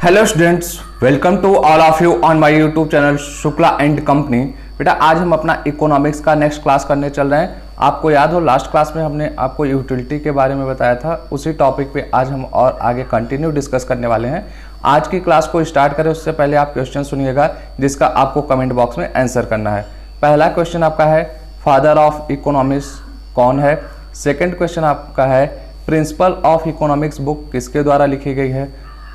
Hello students, welcome to all of you on my YouTube channel Shukla and company. बेटा आज हम अपना economics का नेक्स्ट क्लास करने चल रहे हैं। आपको याद हो लास्ट क्लास में हमने आपको यूटिलिटी के बारे में बताया था, उसी टॉपिक पे आज हम और आगे कंटिन्यू डिस्कस करने वाले हैं। आज की क्लास को स्टार्ट करें उससे पहले आप क्वेश्चन सुनिएगा जिसका आपको कमेंट बॉक्स में आंसर करना है। पहला क्वेश्चन आपका है फादर ऑफ इकोनॉमिक्स कौन है। सेकेंड क्वेश्चन आपका है प्रिंसिपल ऑफ इकोनॉमिक्स बुक किसके द्वारा लिखी गई है।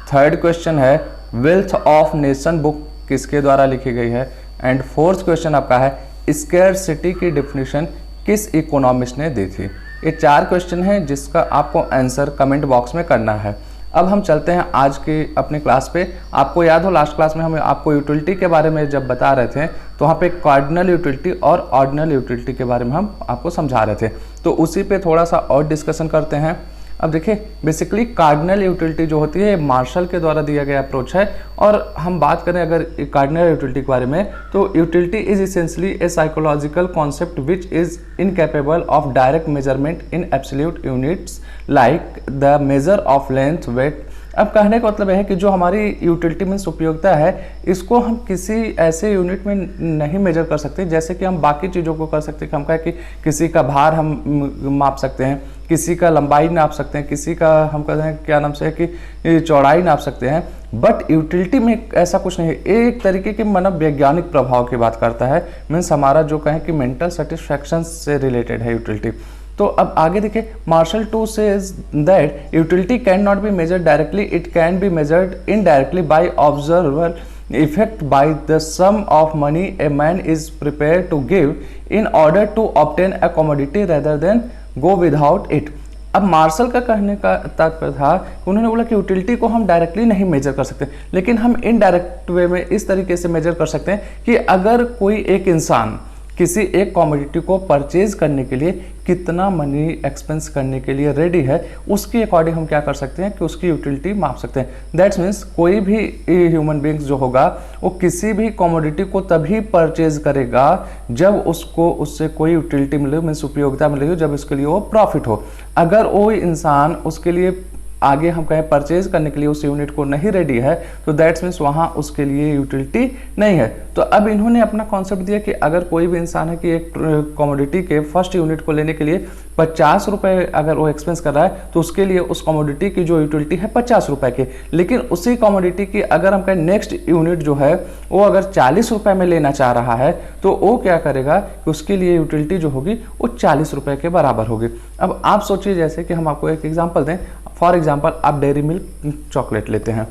थर्ड क्वेश्चन है वेल्थ ऑफ नेशन बुक किसके द्वारा लिखी गई है। एंड फोर्थ क्वेश्चन आपका है स्कैरसिटी की डेफिनेशन किस इकोनॉमिस्ट ने दी थी। ये चार क्वेश्चन हैं जिसका आपको आंसर कमेंट बॉक्स में करना है। अब हम चलते हैं आज की अपनी क्लास पे। आपको याद हो लास्ट क्लास में हम आपको यूटिलिटी के बारे में जब बता रहे थे तो वहाँ पे कार्डिनल यूटिलिटी और ऑर्डिनल यूटिलिटी के बारे में हम आपको समझा रहे थे, तो उसी पे थोड़ा सा और डिस्कशन करते हैं। अब देखिए बेसिकली कार्डिनल यूटिलिटी जो होती है मार्शल के द्वारा दिया गया अप्रोच है। और हम बात करें अगर कार्डिनल यूटिलिटी के बारे में तो utility is essentially A psychological concept which is incapable of direct measurement in absolute units like the measure of length wait. अब कहने का मतलब है कि जो हमारी यूटिलिटी मीन्स उपयोगिता है इसको हम किसी ऐसे यूनिट में नहीं मेजर कर सकते जैसे कि हम बाकी चीज़ों को कर सकते हैं। हम कहें कि किसी का भार हम माप सकते हैं, किसी का लंबाई नाप सकते हैं, किसी का हम कहते हैं क्या नाम से है कि चौड़ाई नाप सकते हैं, बट यूटिलिटी में ऐसा कुछ नहीं है। एक तरीके के मनोवैज्ञानिक प्रभाव की बात करता है, मीन्स हमारा जो कहें कि मेंटल सेटिस्फैक्शन से रिलेटेड है यूटिलिटी। तो अब आगे देखिए Marshall too says that utility can not be measured directly, it can be measured indirectly by observable effect by the sum of money a man is prepared to give in order to obtain a commodity rather than go without it। अब martial का कहने का तात्पर्य था कि उन्होंने बोला कि यूटिलिटी को हम डायरेक्टली नहीं मेजर कर सकते, लेकिन हम इनडायरेक्ट वे में इस तरीके से मेजर कर सकते हैं कि अगर कोई एक इंसान किसी एक कमोडिटी को परचेज करने के लिए कितना मनी एक्सपेंस करने के लिए रेडी है उसके अकॉर्डिंग हम क्या कर सकते हैं कि उसकी यूटिलिटी माप सकते हैं। दैट्स मीन्स कोई भी ह्यूमन बींग्स जो होगा वो किसी भी कमोडिटी को तभी परचेज करेगा जब उसको उससे कोई यूटिलिटी मिले, मीन्स उपयोगिता मिलेगी, जब उसके लिए वो प्रॉफिट हो। अगर वो इंसान उसके लिए आगे हम कहें परचेज करने के लिए उस यूनिट को नहीं रेडी है तो दैट्स मीन्स वहाँ उसके लिए यूटिलिटी नहीं है। तो अब इन्होंने अपना कॉन्सेप्ट दिया कि अगर कोई भी इंसान है कि एक कमोडिटी के फर्स्ट यूनिट को लेने के लिए 50 रुपये अगर वो एक्सपेंस कर रहा है तो उसके लिए उस कमोडिटी की जो यूटिलिटी है 50 रुपये की, लेकिन उसी कमोडिटी की अगर हम कहें नेक्स्ट यूनिट जो है वो अगर 40 रुपये में लेना चाह रहा है तो वो क्या करेगा कि उसके लिए यूटिलिटी जो होगी वो 40 रुपये के बराबर होगी। अब आप सोचिए जैसे कि हम आपको एक एग्जाम्पल दें। फॉर एग्जाम्पल आप डेयरी मिल्क चॉकलेट लेते हैं,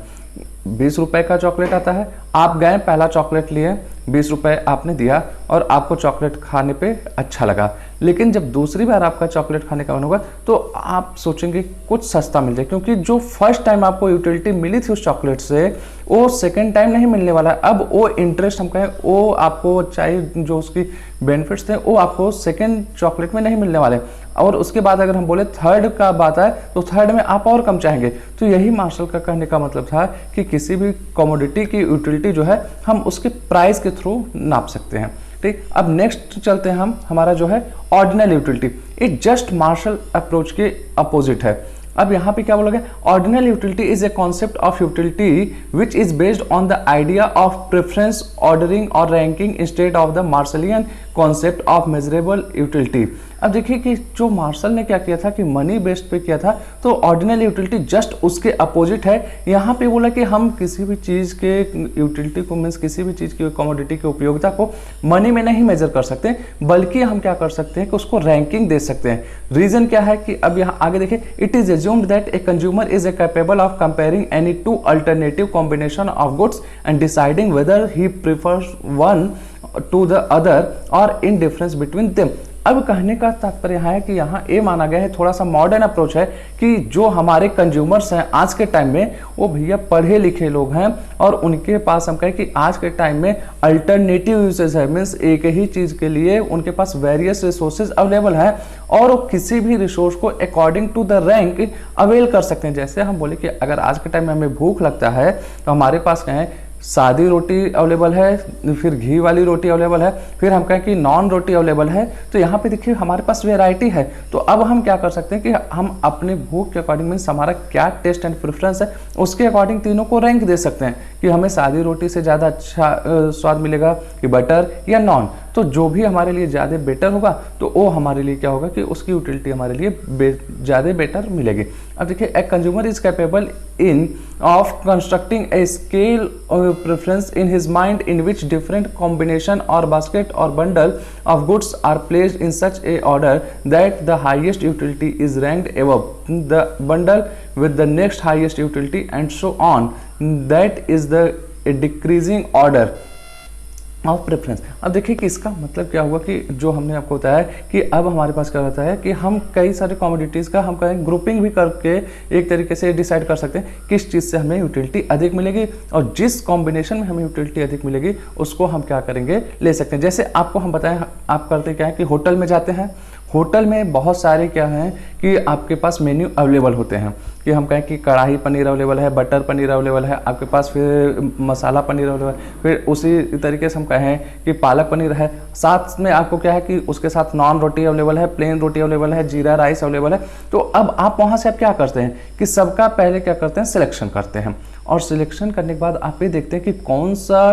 20 रुपये का चॉकलेट आता है। आप गए पहला चॉकलेट लिए, 20 रुपये आपने दिया और आपको चॉकलेट खाने पे अच्छा लगा, लेकिन जब दूसरी बार आपका चॉकलेट खाने का मन होगा तो आप सोचेंगे कुछ सस्ता मिल जाए, क्योंकि जो फर्स्ट टाइम आपको यूटिलिटी मिली थी उस चॉकलेट से वो सेकेंड टाइम नहीं मिलने वाला है। अब वो इंटरेस्ट हम कहें वो आपको चाहिए, जो उसकी बेनिफिट्स थे वो आपको सेकेंड चॉकलेट में नहीं मिलने वाले। और उसके बाद अगर हम बोले थर्ड का बात है तो थर्ड में आप और कम चाहेंगे। तो यही मार्शल का कहने का मतलब था कि किसी भी कमोडिटी की यूटिलिटी जो है हम उसके प्राइस के थ्रू नाप सकते हैं। ठीक, अब नेक्स्ट चलते हैं हम हमारा जो है ऑर्डिनल यूटिलिटी। ये जस्ट मार्शल अप्रोच के अपोजिट है। अब यहाँ पे क्या बोला गया, ordinal utility is a concept of utility which is based on the idea of preference ordering और ranking instead of the Marshallian concept of measurable utility. अब देखिए कि जो मार्शल ने क्या किया था कि मनी बेस्ड पे किया था, तो ऑर्डिनल यूटिलिटी जस्ट उसके अपोजिट है। यहाँ पे बोला कि हम किसी भी चीज़ के यूटिलिटी को, मीन्स किसी भी चीज़ की कमोडिटी की उपयोगिता को मनी में नहीं मेजर कर सकते, बल्कि हम क्या कर सकते हैं कि उसको रैंकिंग दे सकते हैं। रीजन क्या है कि अब यहाँ आगे देखिए, it is assumed that A consumer is a capable of comparing any two alternative combination of goods and deciding weather he prefers one two the other और इन डिफरेंस बिटवीन देम। अब कहने का तात्पर्य यहाँ है कि यहाँ ये माना गया है, थोड़ा सा मॉडर्न अप्रोच है कि जो हमारे कंज्यूमर्स हैं आज के टाइम में वो भैया पढ़े लिखे लोग हैं और उनके पास हम कहें कि आज के टाइम में अल्टरनेटिव यूसेज है, मीन्स एक ही चीज़ के लिए उनके पास वेरियस रिसोर्सेज अवेलेबल हैं और वो किसी भी रिसोर्स को according to the rank avail कर सकते हैं। जैसे हम बोले कि अगर आज के टाइम में हमें भूख लगता है तो हमारे पास क्या है सादी रोटी अवेलेबल है, फिर घी वाली रोटी अवेलेबल है, फिर हम कहें कि नॉन रोटी अवेलेबल है। तो यहाँ पे देखिए हमारे पास वैरायटी है। तो अब हम क्या कर सकते हैं कि हम अपने भूख के अकॉर्डिंग मीन्स हमारा क्या टेस्ट एंड प्रेफरेंस है उसके अकॉर्डिंग तीनों को रैंक दे सकते हैं कि हमें सादी रोटी से ज़्यादा अच्छा स्वाद मिलेगा कि बटर या नॉन। तो जो भी हमारे लिए ज़्यादा बेटर होगा तो वो हमारे लिए क्या होगा कि उसकी यूटिलिटी हमारे लिए ज़्यादा बेटर मिलेगी। अब देखिए a consumer is capable in of constructing a scale preference in his mind in which different combination और बास्केट और bundle of goods are placed in such a order that the highest utility is ranked above the bundle with the next highest utility and so on. That is the decreasing order of preference. अब देखिए कि इसका मतलब क्या हुआ कि जो हमने आपको बताया कि अब हमारे पास क्या होता है कि हम कई सारे कमोडिटीज़ का हम कहें ग्रुपिंग भी करके एक तरीके से डिसाइड कर सकते हैं किस चीज़ से हमें यूटिलिटी अधिक मिलेगी और जिस कॉम्बिनेशन में हमें यूटिलिटी अधिक मिलेगी उसको हम क्या करेंगे ले सकते हैं। जैसे आपको हम बताएं आप करते क्या है कि होटल में जाते हैं, होटल में बहुत सारे क्या हैं कि आपके पास मेन्यू अवेलेबल होते हैं कि हम कहें कि कढ़ाई पनीर अवेलेबल है, बटर पनीर अवेलेबल है आपके पास, फिर मसाला पनीर अवेलेबल है, फिर उसी तरीके से हम कहें कि पालक पनीर है, साथ में आपको क्या है कि उसके साथ नॉन रोटी अवेलेबल है, प्लेन रोटी अवेलेबल है, जीरा राइस अवेलेबल है। तो अब आप वहाँ से आप क्या करते हैं कि सबका पहले क्या करते हैं सिलेक्शन करते हैं और सिलेक्शन करने के बाद आप ये देखते हैं कि कौन सा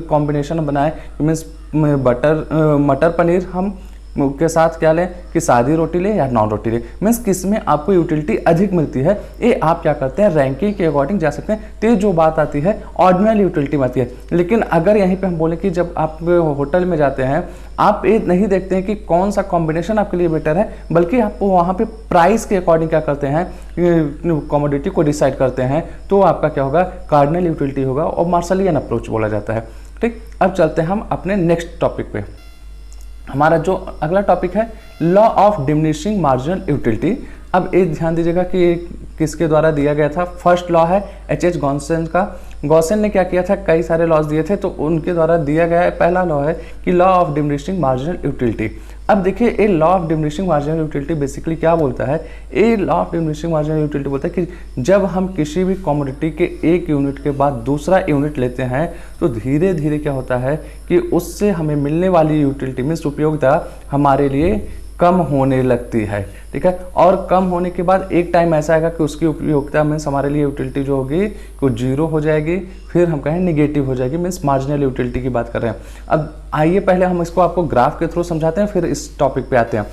कॉम्बिनेशन बनाए मीन्स मटर पनीर हम के साथ क्या लें कि सादी रोटी ले या नॉन रोटी ले, मीन्स किस में आपको यूटिलिटी अधिक मिलती है ये आप क्या करते हैं रैंकिंग के अकॉर्डिंग जा सकते हैं। तो जो बात आती है ऑर्डिनल यूटिलिटी में आती है। लेकिन अगर यहीं पे हम बोले कि जब आप होटल में जाते हैं आप ये नहीं देखते हैं कि कौन सा कॉम्बिनेशन आपके लिए बेटर है, बल्कि आप वहाँ पे प्राइस के अकॉर्डिंग क्या करते हैं कमोडिटी को डिसाइड करते हैं। तो आपका क्या होगा कार्डिनल यूटिलिटी होगा और मार्शलियन अप्रोच बोला जाता है। ठीक, अब चलते हैं हम अपने नेक्स्ट टॉपिक पे। हमारा जो अगला टॉपिक है law of diminishing marginal utility. अब ये ध्यान दीजिएगा कि किसके द्वारा दिया गया था। फर्स्ट लॉ है एच गॉसेन का। गॉसेन ने क्या किया था कई सारे लॉज दिए थे तो उनके द्वारा दिया गया है पहला लॉ है कि law of diminishing marginal utility. अब देखिए ये law of diminishing marginal utility basically क्या बोलता है, ये law of diminishing marginal utility बोलता है कि जब हम किसी भी कमोडिटी के एक यूनिट के बाद दूसरा यूनिट लेते हैं तो धीरे धीरे क्या होता है कि उससे हमें मिलने वाली यूटिलिटी मीन्स उपयोगिता हमारे लिए कम होने लगती है। ठीक है, और कम होने के बाद एक टाइम ऐसा आएगा कि उसकी उपयोगिता मीन्स हमारे लिए यूटिलिटी जो होगी वो जीरो हो जाएगी, फिर हम कहें निगेटिव हो जाएगी, मीन्स मार्जिनल यूटिलिटी की बात कर रहे हैं। अब आइए पहले हम इसको आपको ग्राफ के थ्रू समझाते हैं फिर इस टॉपिक पे आते हैं।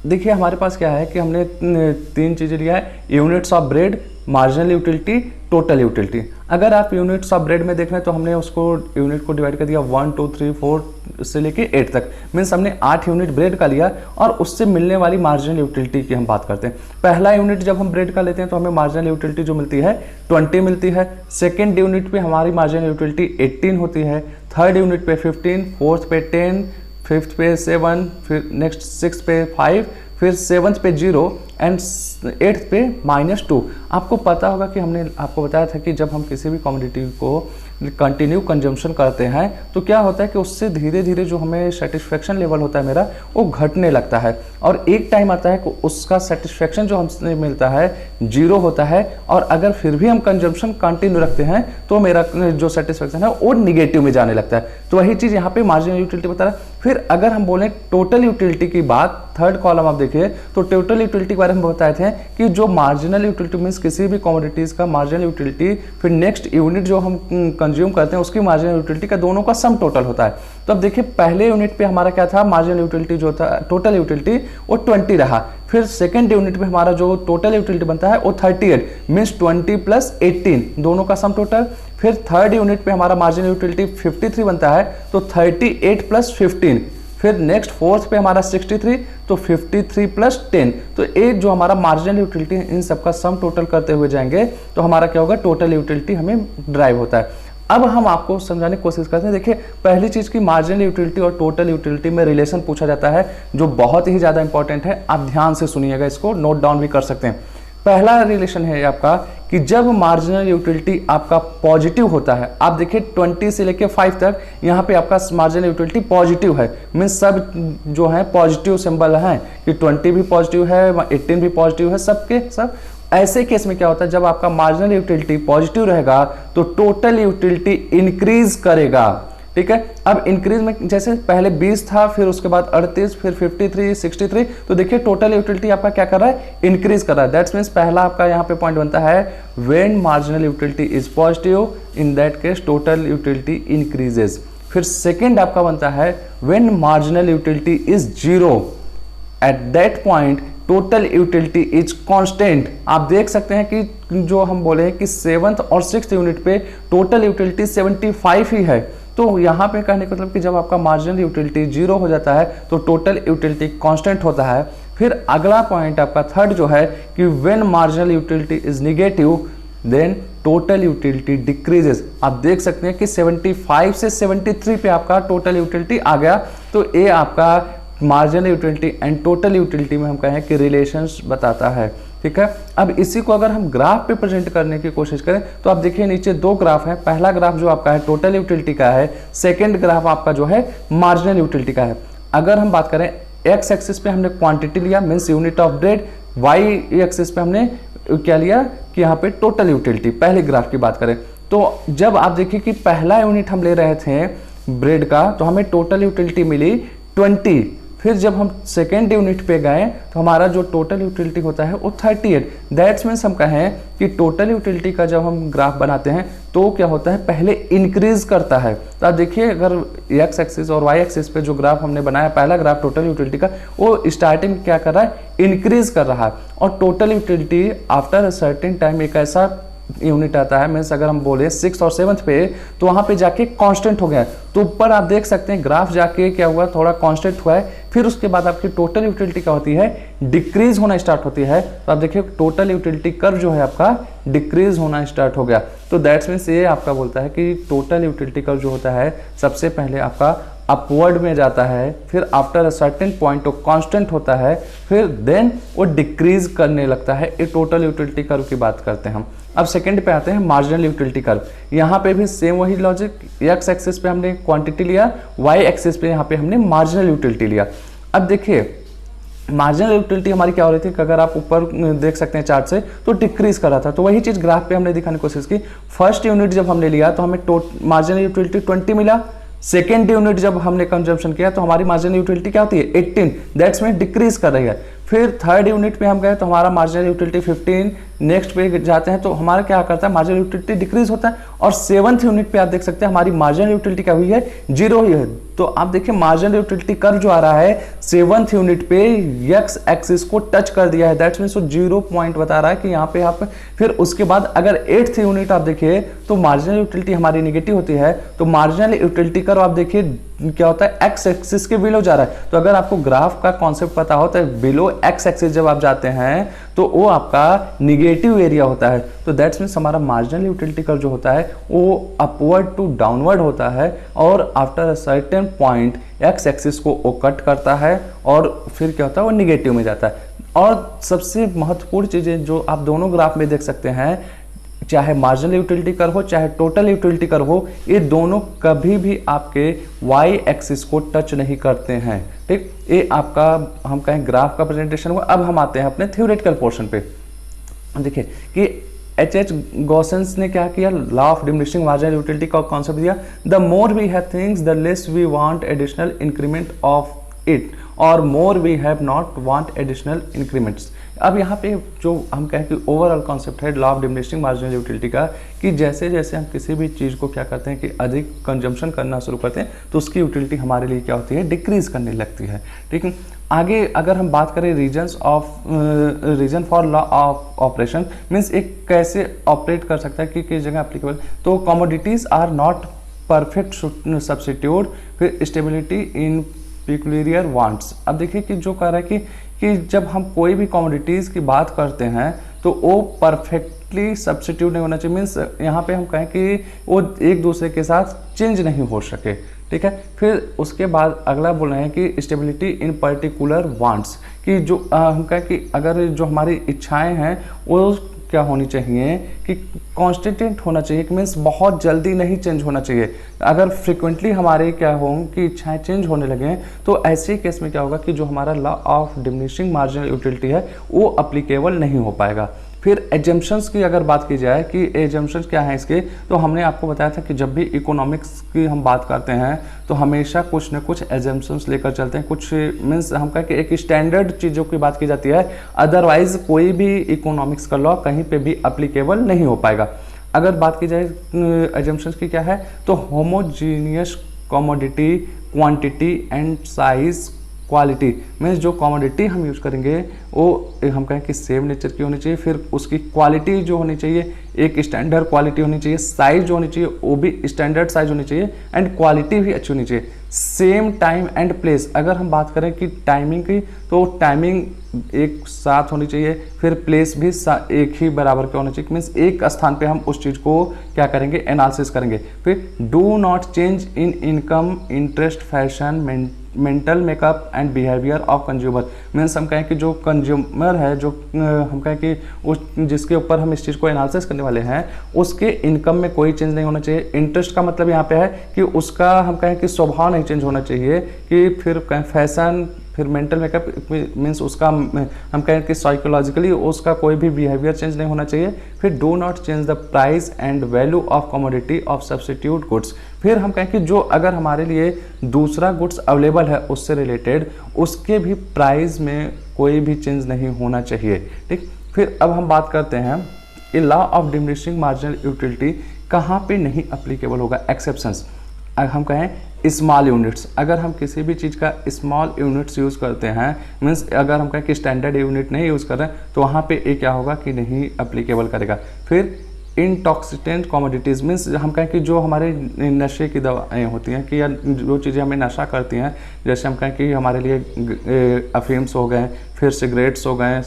देखिए हमारे पास क्या है कि हमने तीन चीज़ें लिया है, units of bread, marginal utility, total utility. अगर आप यूनिट्स ऑफ ब्रेड में देख रहे हैं तो हमने उसको यूनिट को डिवाइड कर दिया 1 2 3 4 से लेके 8 तक, मीन्स हमने 8 यूनिट ब्रेड का लिया और उससे मिलने वाली मार्जिनल यूटिलिटी की हम बात करते हैं। पहला यूनिट जब हम ब्रेड का लेते हैं तो हमें मार्जिनल यूटिलिटी जो मिलती है 20 मिलती है। सेकेंड यूनिट पे हमारी मार्जिनल यूटिलिटी 18 होती है, थर्ड यूनिट पे 15, फोर्थ पे 10, फिफ्थ पे 7, फिर नेक्स्ट 6 पे 5, फिर 7th पे 0 एंड 8th पे -2। आपको पता होगा कि हमने आपको बताया था कि जब हम किसी भी कमोडिटी को कंटिन्यू कंजम्पशन करते हैं तो क्या होता है कि उससे धीरे धीरे जो हमें सेटिस्फेक्शन लेवल होता है मेरा वो घटने लगता है और एक टाइम आता है कि उसका सेटिस्फेक्शन जो हमसे मिलता है 0 होता है और अगर फिर भी हम कंजम्पशन कंटिन्यू रखते हैं तो मेरा जो सेटिस्फेक्शन है वो निगेटिव में जाने लगता है। तो वही चीज़ यहाँ पे मार्जिनल यूटिलिटी बता रहा है। फिर अगर हम बोलें टोटल यूटिलिटी की बात, थर्ड कॉलम आप देखिए तो टोटल यूटिलिटी के बारे में बताए थे कि जो मार्जिनल यूटिलिटी मीन्स किसी भी कमोडिटीज़ का मार्जिनल यूटिलिटी फिर नेक्स्ट यूनिट जो हम कंज्यूम करते हैं उसकी मार्जिनल यूटिलिटी का दोनों का सम टोटल होता है। तो अब देखिए पहले यूनिट पे हमारा क्या था मार्जिनल यूटिलिटी जो था टोटल यूटिलिटी वो 20 रहा। फिर सेकेंड यूनिट पे हमारा जो टोटल यूटिलिटी बनता है वो 38 मीन्स 20 + 18 दोनों का सम टोटल। फिर थर्ड यूनिट पे हमारा मार्जिनल यूटिलिटी 53 बनता है तो 38 + 15। फिर नेक्स्ट फोर्थ पे हमारा 63 तो 53 + 10। तो ये जो हमारा मार्जिनल यूटिलिटी इन सबका सम टोटल करते हुए जाएंगे तो हमारा क्या होगा टोटल यूटिलिटी हमें ड्राइव होता है। अब हम आपको समझाने की कोशिश करते हैं। देखिए पहली चीज़ की मार्जिनल यूटिलिटी और टोटल यूटिलिटी में रिलेशन पूछा जाता है जो बहुत ही ज़्यादा इंपॉर्टेंट है। आप ध्यान से सुनिएगा, इसको नोट डाउन भी कर सकते हैं। पहला रिलेशन है आपका कि जब मार्जिनल यूटिलिटी आपका पॉजिटिव होता है, आप देखिए 20 से लेके 5 तक यहाँ पे आपका मार्जिनल यूटिलिटी पॉजिटिव है, मीन्स सब जो है पॉजिटिव सिंबल हैं कि 20 भी पॉजिटिव है, 18 भी पॉजिटिव है, सबके सब ऐसे केस में क्या होता है, जब आपका मार्जिनल यूटिलिटी पॉजिटिव रहेगा तो टोटल यूटिलिटी इंक्रीज करेगा। ठीक है, अब इंक्रीज में जैसे पहले 20 था, फिर उसके बाद 38, फिर 53, 63, तो देखिए टोटल यूटिलिटी आपका क्या कर रहा है, इंक्रीज कर रहा है। दैट्स मीन्स पहला आपका यहाँ पे पॉइंट बनता है when marginal utility is positive, in that case total utility increases. फिर सेकेंड आपका बनता है when marginal utility is zero, at that point total utility is constant. आप देख सकते हैं कि जो हम बोले हैं कि 7th और 6th यूनिट पे टोटल यूटिलिटी 75 ही है, तो यहाँ पे कहने का मतलब कि जब आपका मार्जिनल यूटिलिटी जीरो हो जाता है तो टोटल यूटिलिटी कांस्टेंट होता है। फिर अगला पॉइंट आपका थर्ड जो है कि when marginal utility is negative then total utility decreases. आप देख सकते हैं कि 75 से 73 पे आपका टोटल यूटिलिटी आ गया। तो ये आपका marginal utility and total utility में हम कहें कि रिलेशंस बताता है। ठीक है, अब इसी को अगर हम ग्राफ पे प्रेजेंट करने की कोशिश करें तो आप देखिए नीचे दो ग्राफ है। पहला ग्राफ जो आपका है टोटल यूटिलिटी का है, सेकंड ग्राफ आपका जो है मार्जिनल यूटिलिटी का है। अगर हम बात करें एक्स एक्सिस पे हमने क्वांटिटी लिया means unit of bread, Y axis पे हमने क्या लिया कि यहाँ पे टोटल यूटिलिटी। पहले ग्राफ की बात करें तो जब आप देखिए कि पहला यूनिट हम ले रहे थे ब्रेड का तो हमें टोटल यूटिलिटी मिली 20। फिर जब हम सेकेंड यूनिट पे गए तो हमारा जो टोटल यूटिलिटी होता है वो 38। दैट्स मीन्स हम कहें कि टोटल यूटिलिटी का जब हम ग्राफ बनाते हैं तो क्या होता है, पहले इंक्रीज करता है। तो आप देखिए अगर एक्स एक्सिस और वाई एक्सिस पे जो ग्राफ हमने बनाया, पहला ग्राफ टोटल यूटिलिटी का, वो स्टार्टिंग में क्या कर रहा है, इंक्रीज कर रहा है। और total utility after a certain time एक ऐसा यूनिट आता है, मीन्स अगर हम बोले 6th और 7th पे तो वहां पे जाके कांस्टेंट हो गया। तो ऊपर आप देख सकते हैं ग्राफ जाके क्या हुआ, थोड़ा कांस्टेंट हुआ है। फिर उसके बाद आपकी टोटल यूटिलिटी क्या होती है, डिक्रीज होना स्टार्ट होती है। तो आप देखिए टोटल यूटिलिटी कर्व जो है आपका डिक्रीज होना स्टार्ट हो गया। तो दैट्स मीन्स ये आपका बोलता है कि टोटल यूटिलिटी कर्व जो होता है सबसे पहले आपका अपवर्ड में जाता है, फिर आफ्टर अ सर्टेन पॉइंट वो कांस्टेंट होता है, फिर देन वो डिक्रीज करने लगता है। ये टोटल यूटिलिटी कर्व की बात करते हैं हम। अब सेकंड पे आते हैं मार्जिनल यूटिलिटी कर्व। यहाँ पे भी सेम वही लॉजिक, एक्स एक्सिस पे हमने क्वांटिटी लिया, वाई एक्सिस पे यहाँ पे हमने मार्जिनल यूटिलिटी लिया। अब देखिए मार्जिनल यूटिलिटी हमारी क्या हो रही थी कि अगर आप ऊपर देख सकते हैं चार्ट से तो डिक्रीज कर रहा था। तो वही चीज ग्राफ पे हमने दिखाने की कोशिश की। फर्स्ट यूनिट जब हमने लिया तो हमें मार्जिनल यूटिलिटी 20 मिला। सेकेंड यूनिट जब हमने कंजम्पशन किया तो हमारी मार्जिनल यूटिलिटी क्या होती है, 18। दैट्स मीन डिक्रीज कर रही है। फिर थर्ड यूनिट पे हम गए तो हमारा मार्जिनल यूटिलिटी 15। नेक्स्ट पे जाते हैं तो हमारा क्या करता है, मार्जिनल यूटिलिटी डिक्रीज होता है। और 7th यूनिट पे आप देख सकते हैं हमारी मार्जिनल यूटिलिटी क्या हुई है, जीरो ही है। तो आप देखिए मार्जिनल यूटिलिटी कर्व जो आ रहा है 7th यूनिट पे एक्स एक्सिस को टच कर दिया है। दैट्स मीन्स वो 0 पॉइंट बता रहा है कि यहाँ पे आप। फिर उसके बाद अगर 8th यूनिट आप देखिए तो मार्जिनल यूटिलिटी हमारी निगेटिव होती है। तो मार्जिनल यूटिलिटी कर्व आप देखिए क्या होता है, एक्स एक्सिस के बिलो जा रहा है। तो अगर आपको ग्राफ का कॉन्सेप्ट पता हो तो बिलो एक्स एक्सिस जब आप जाते हैं तो वो आपका निगेटिव एरिया होता है। तो दैट्स मीन्स हमारा मार्जिनल यूटिलिटी कर्व जो होता है वो अपवर्ड टू डाउनवर्ड होता है और after a certain point x axis को वो कट करता है और फिर क्या होता है, वो निगेटिव में जाता है। और सबसे महत्वपूर्ण चीजें जो आप दोनों ग्राफ में देख सकते हैं, चाहे मार्जिनल यूटिलिटी कर्व हो चाहे टोटल यूटिलिटी कर्व हो, ये दोनों कभी भी आपके वाई एक्सिस को टच नहीं करते हैं। ठीक, ये आपका हम कहें ग्राफ का प्रेजेंटेशन हुआ। अब हम आते हैं अपने थ्योरेटिकल पोर्शन पे। देखिए कि H.H. गॉसेंस ने क्या किया, law of diminishing marginal utility का कॉन्सेप्ट दिया। The more we have things the less we want additional increment of it और more we have not want additional increments. अब यहाँ पे जो हम कहें कि ओवरऑल कॉन्सेप्ट है law of diminishing marginal utility का, कि जैसे जैसे हम किसी भी चीज़ को क्या करते हैं कि अधिक कंजम्पशन करना शुरू करते हैं तो उसकी यूटिलिटी हमारे लिए क्या होती है, डिक्रीज करने लगती है। ठीक है, आगे अगर हम बात करें reason for law of operation means एक कैसे ऑपरेट कर सकता है कि किस जगह एप्लीकेबल, तो commodities are not perfect substitute, फिर स्टेबिलिटी इन पिक्यूलियर वांट्स। अब देखिए कि जो कह रहा है कि जब हम कोई भी कमोडिटीज़ की बात करते हैं तो वो परफेक्टली सब्स्टिट्यूट नहीं होना चाहिए। मीन्स यहाँ पे हम कहें कि वो एक दूसरे के साथ चेंज नहीं हो सके। ठीक है, फिर उसके बाद अगला बोल रहे हैं कि स्टेबिलिटी इन पर्टिकुलर वांट्स, कि जो हम कहें कि अगर जो हमारी इच्छाएं हैं वो क्या होनी चाहिए कि कॉन्स्टेंट होना चाहिए, कि मीन्स बहुत जल्दी नहीं चेंज होना चाहिए। अगर फ्रिक्वेंटली हमारे क्या हो कि इच्छाएं चेंज होने लगे तो ऐसे केस में क्या होगा कि जो हमारा law of diminishing marginal utility है वो अप्लीकेबल नहीं हो पाएगा। फिर एजम्पशंस की अगर बात की जाए कि एजम्पशंस क्या है इसके, तो हमने आपको बताया था कि जब भी इकोनॉमिक्स की हम बात करते हैं तो हमेशा कुछ न कुछ एजम्पशंस लेकर चलते हैं। कुछ मीन्स हम कहें कि एक स्टैंडर्ड चीज़ों की बात की जाती है, अदरवाइज कोई भी इकोनॉमिक्स का लॉ कहीं पे भी अप्लीकेबल नहीं हो पाएगा। अगर बात की जाए एजम्पशंस की क्या है, तो homogeneous commodity quantity and size quality, means जो कमोडिटी हम यूज़ करेंगे वो हम कहें कि सेम नेचर की होनी चाहिए, फिर उसकी क्वालिटी जो होनी चाहिए एक स्टैंडर्ड क्वालिटी होनी चाहिए, साइज जो होनी चाहिए वो भी स्टैंडर्ड साइज होनी चाहिए, एंड क्वालिटी भी अच्छी होनी चाहिए। सेम टाइम एंड प्लेस, अगर हम बात करें कि टाइमिंग की, तो टाइमिंग एक साथ होनी चाहिए, फिर प्लेस भी एक ही बराबर के होना चाहिए, मीन्स एक स्थान पे हम उस चीज़ को क्या करेंगे, एनालिसिस करेंगे। फिर do not change in income, interest, fashion, mental makeup and behaviour of consumer, means हम कहें कि जो कंज्यूमर है, जो हम कहें कि उस जिसके ऊपर हम इस चीज़ को एनालिसिस करने वाले हैं, उसके इनकम में कोई चेंज नहीं होना चाहिए। इंटरेस्ट का मतलब यहाँ पे है कि उसका हम कहें कि स्वभाव नहीं चेंज होना चाहिए, कि फिर फैशन, फिर मेंटल मेकअप मीन्स उसका हम कहें कि साइकोलॉजिकली उसका कोई भी बिहेवियर चेंज नहीं होना चाहिए। फिर do not change the price and value of commodity of substitute goods, फिर हम कहें कि जो अगर हमारे लिए दूसरा गुड्स अवेलेबल है उससे रिलेटेड, उसके भी प्राइस में कोई भी चेंज नहीं होना चाहिए। ठीक, फिर अब हम बात करते हैं कि law of diminishing marginal utility कहाँ पे नहीं अप्लीकेबल होगा, एक्सेप्शंस। हम कहें स्मॉल यूनिट्स, अगर हम किसी भी चीज़ का स्मॉल यूनिट्स यूज़ करते हैं, मीन्स अगर हम कहें कि स्टैंडर्ड यूनिट नहीं यूज़ कर रहे हैं, तो वहाँ पे ये क्या होगा कि नहीं अप्लीकेबल करेगा। फिर इंटॉक्सिकेंट कमोडिटीज़, मीन्स हम कहें कि जो हमारे नशे की दवाएँ होती हैं, कि या जो चीज़ें हमें नशा करती हैं, जैसे हम कहें कि हमारे लिए अफीम्स हो गए, फिर सिगरेट्स हो गए,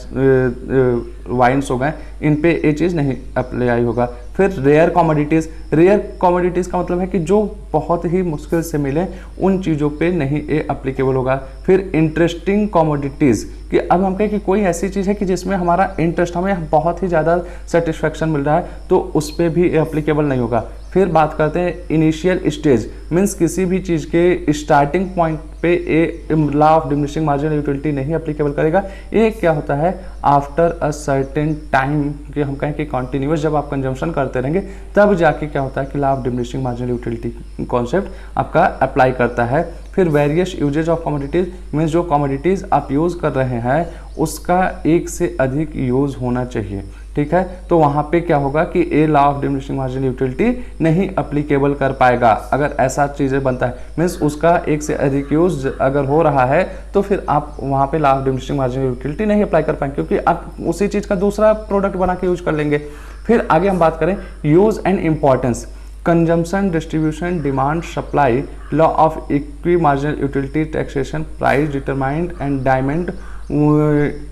वाइन्स हो गए, इन पे ये चीज़ नहीं अप्लाई होगा। फिर रेयर कमोडिटीज़, रेयर कमोडिटीज़ का मतलब है कि जो बहुत ही मुश्किल से मिले, उन चीज़ों पे नहीं ये अप्लीकेबल होगा। फिर इंटरेस्टिंग कमोडिटीज़, कि अब हम कहें कि कोई ऐसी चीज़ है कि जिसमें हमारा इंटरेस्ट, हमें बहुत ही ज़्यादा सेटिस्फेक्शन मिल रहा है, तो उस पर भी अप्लीकेबल नहीं होगा। फिर बात करते हैं इनिशियल स्टेज, मीन्स किसी भी चीज़ के स्टार्टिंग पॉइंट पे a law of diminishing marginal utility नहीं अप्लीकेबल करेगा। ये क्या होता है, आफ्टर अ सर्टेन टाइम, कि हम कहें कि कॉन्टिन्यूस जब आप कंजम्पशन करते रहेंगे तब जाके क्या होता है कि law of diminishing marginal utility concept आपका अप्लाई करता है। फिर various uses of commodities, means जो कमोडिटीज़ आप यूज़ कर रहे हैं उसका एक से अधिक यूज़ होना चाहिए। ठीक है, तो वहाँ पे क्या होगा कि a law of diminishing marginal utility नहीं अप्लीकेबल कर पाएगा। अगर ऐसा चीज़ें बनता है, मीन्स उसका एक से अधिक यूज अगर हो रहा है, तो फिर आप वहाँ पे law of diminishing marginal utility नहीं अप्लाई कर पाएंगे, क्योंकि आप उसी चीज़ का दूसरा प्रोडक्ट बना के यूज कर लेंगे। फिर आगे हम बात करें use and importance, consumption, distribution, demand, supply, law of equi marginal utility, taxation, price determined and diamond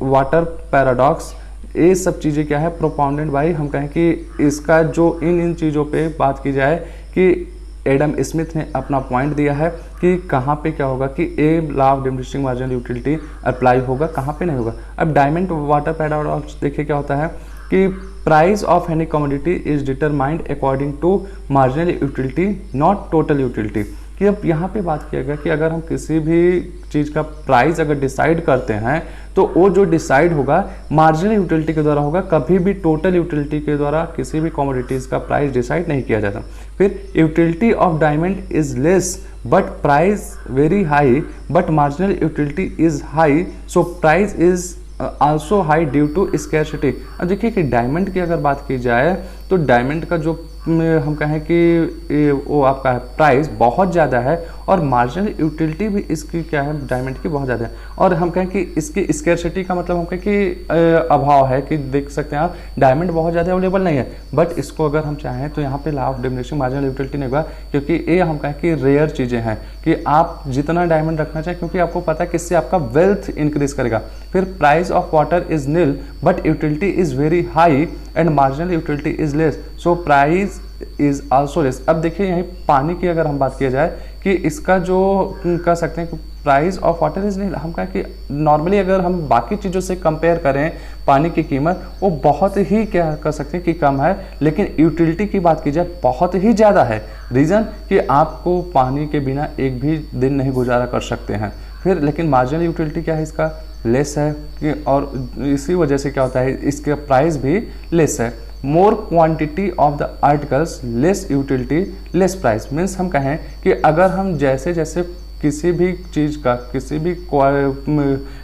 water paradox, ये सब चीज़ें क्या है, प्रोपाउंडेड बाई, हम कहें कि इसका जो इन चीज़ों पे बात की जाए कि एडम स्मिथ ने अपना पॉइंट दिया है कि कहाँ पे क्या होगा कि a law of diminishing marginal utility apply होगा, कहाँ पे नहीं होगा। अब डायमंड वाटर पैराडॉक्स देखिए क्या होता है कि price of any commodity is determined according to marginal utility not total utility, कि अब यहाँ पे बात किया गया कि अगर हम किसी भी चीज़ का प्राइस अगर डिसाइड करते हैं तो वो जो डिसाइड होगा मार्जिनल यूटिलिटी के द्वारा होगा, कभी भी टोटल यूटिलिटी के द्वारा किसी भी कमोडिटीज़ का प्राइस डिसाइड नहीं किया जाता। फिर utility of diamond is less but price very high, but marginal utility is high, so price is also high due to scarcity. अब देखिए कि डायमंड की अगर बात की जाए तो डायमंड का जो हम कहें कि वो आपका प्राइस बहुत ज़्यादा है और मार्जिनल यूटिलिटी भी इसकी क्या है, डायमंड की बहुत ज़्यादा है, और हम कहें कि इसकी स्कैरसिटी का मतलब हम कहें कि अभाव है, कि देख सकते हैं आप डायमंड बहुत ज़्यादा अवेलेबल नहीं है, बट इसको अगर हम चाहें तो यहाँ पे law of diminishing marginal utility नहीं होगा, क्योंकि ये हम कहें कि रेयर चीज़ें हैं कि आप जितना डायमंड रखना चाहिए, क्योंकि आपको पता है कि इससे आपका वेल्थ इंक्रीज करेगा। फिर price of water is nil but utility is very high and marginal utility is less, so price is also less. अब देखिए यहीं पानी की अगर हम बात किया जाए कि इसका जो कह सकते हैं कि प्राइस ऑफ वाटर इज नहीं, हम कहें कि नॉर्मली अगर हम बाकी चीज़ों से कंपेयर करें पानी की कीमत वो बहुत ही क्या कर सकते हैं कि कम है, लेकिन यूटिलिटी की बात की जाए बहुत ही ज़्यादा है। रीज़न कि आपको पानी के बिना एक भी दिन नहीं गुजारा कर सकते हैं। फिर लेकिन मार्जिनल यूटिलिटी क्या है इसका, लेस है कि, और इसी वजह से क्या होता है इसके प्राइस भी लेस है। More quantity of the articles less utility less price, means हम कहें कि अगर हम जैसे जैसे किसी भी चीज़ का, किसी भी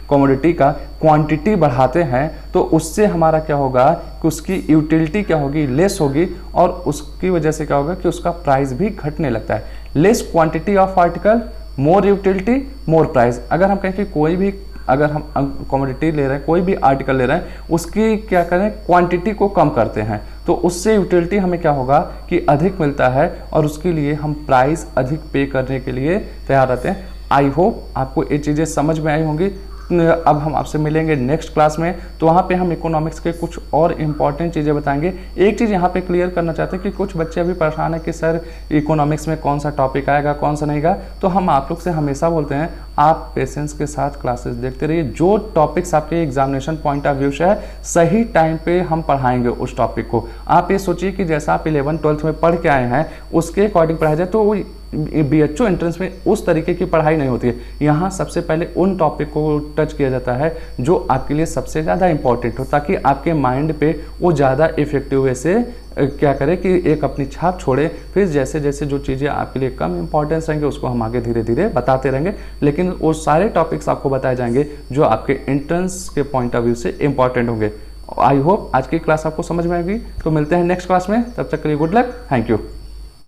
कमोडिटी का क्वांटिटी बढ़ाते हैं तो उससे हमारा क्या होगा कि उसकी यूटिलिटी क्या होगी, लेस होगी, और उसकी वजह से क्या होगा कि उसका प्राइस भी घटने लगता है। Less quantity of article, more utility, more price. अगर हम कहें कि कोई भी, अगर हम कमोडिटी ले रहे हैं, कोई भी आर्टिकल ले रहे हैं, उसकी क्या करें, क्वांटिटी को कम करते हैं तो उससे यूटिलिटी हमें क्या होगा कि अधिक मिलता है, और उसके लिए हम प्राइस अधिक पे करने के लिए तैयार रहते हैं। आई होप आपको ये चीज़ें समझ में आई होंगी। अब हम आपसे मिलेंगे नेक्स्ट क्लास में, तो वहाँ पे हम इकोनॉमिक्स के कुछ और इम्पॉर्टेंट चीज़ें बताएंगे। एक चीज़ यहाँ पे क्लियर करना चाहते हैं कि कुछ बच्चे अभी परेशान है कि सर इकोनॉमिक्स में कौन सा टॉपिक आएगा, कौन सा नहीं आएगा। तो हम आप लोग से हमेशा बोलते हैं आप पेशेंस के साथ क्लासेस देखते रहिए। जो टॉपिक्स आपके एग्जामिनेशन पॉइंट ऑफ व्यू से है, सही टाइम पे हम पढ़ाएंगे उस टॉपिक को। आप ये सोचिए कि जैसा आप 11th 12th में पढ़ के आए हैं उसके अकॉर्डिंग पढ़ाया जाए, तो BHO एंट्रेंस में उस तरीके की पढ़ाई नहीं होती है। यहाँ सबसे पहले उन टॉपिक को टच किया जाता है जो आपके लिए सबसे ज़्यादा इंपॉर्टेंट हो, ताकि आपके माइंड पे वो ज़्यादा इफेक्टिव वे से क्या करे कि एक अपनी छाप छोड़े। फिर जैसे जैसे जो चीज़ें आपके लिए कम इंपॉर्टेंस रहेंगे उसको हम आगे धीरे धीरे बताते रहेंगे, लेकिन वो सारे टॉपिक्स आपको बताए जाएंगे जो आपके एंट्रेंस के पॉइंट ऑफ व्यू से इंपॉर्टेंट होंगे। आई होप आज की क्लास आपको समझ में आएगी। तो मिलते हैं नेक्स्ट क्लास में, तब तक के लिए गुड लक, थैंक यू।